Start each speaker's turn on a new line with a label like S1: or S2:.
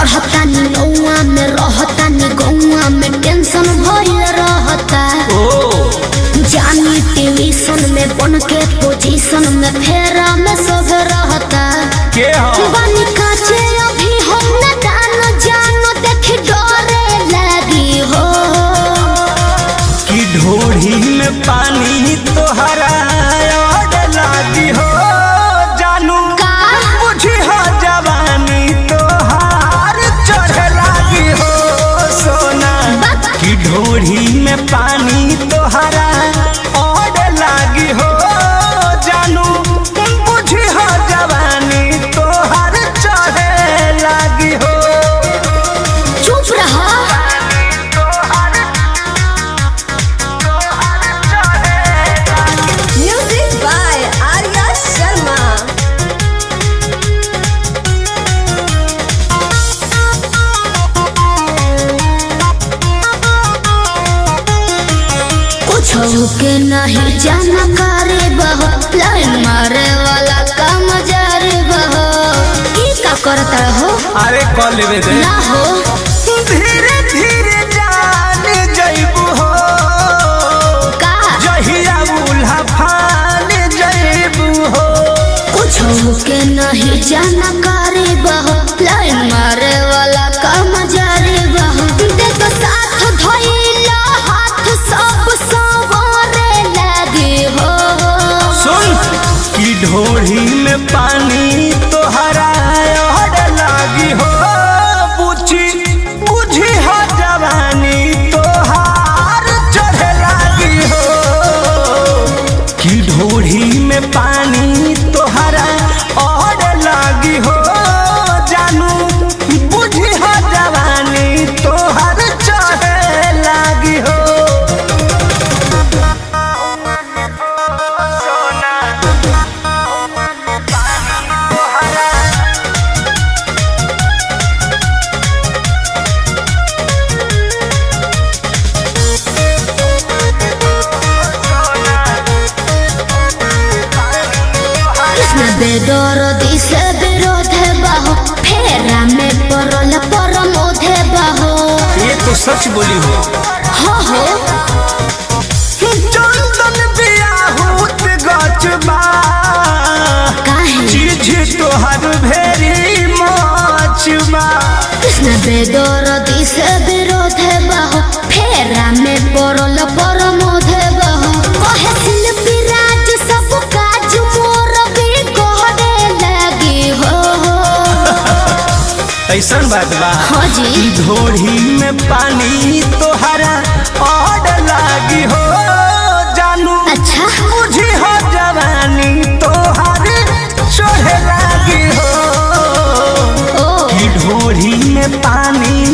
S1: चढ़ता नी नौआ में रहता नी गौआ में टेंशन भइल रहता। जानी ट्यूशन में बन के पोजीशन में फेरा में सब रहता। बनी काचे अभी हम न जानो देख डरे लगी हो
S2: कि ढोढ़ी में पानी तोहरा लागी हो जानू बुझी हो जवानी तोहार चढ़े लागी हो सोना कि ढोढ़ी में पानी तोहरा और लागी हो जानू बुझी हो जवानी तोहार चढ़े लागी हो।
S1: चुप रहा।
S3: Music by Arya Sharma.
S1: कुछ के नहीं जानकारी बहो लाइन मारे वाला काम जारी बहो की का करता हो।
S2: अरे कॉल लेवे दे
S1: ना हो
S2: धीरे धीरे जान जइबू हो
S1: का
S2: जहिया उल्हा फान जइबू हो।
S1: कुछ के नहीं जानकारी बहो लाइन मारे वाला काम जारी बहो दे तो साथ धइला हाथ सब सवारे लगी हो।
S2: सुन कि ढोढ़ी में पानी तोहरा और लागी हो बुझी बुझी हो जवानी तोहार चढ़े लागी हो कि ढोढ़ी में पानी तोहरा और लागी हो जानू बुझी हो जवानी तोहार चढ़े लागी हो।
S1: कृष्ण बेदर दिशे विरोध बाहो फेरा में परल परमोधे बाहो।
S2: ये तो सच बोली हो
S1: हो
S2: चंदन बियाहूत गचबा
S1: काहे
S2: चीज तोहर भेरी मचबा।
S1: कृष्ण बेदर दिशे विरोध बाहो फेरा में परल परमोधे बाहो कहे शिल्पी राज सब काज मोर भी कहने लगी हो।
S2: ऐसन बात बा
S1: हाँ जी
S2: ढोढ़ी में पानी तोहरा और लागी हो जानू
S1: अच्छा
S2: बुझी हो जवानी तोहर चढ़े लागी हो
S1: ओ
S2: कि ढोढ़ी में पानी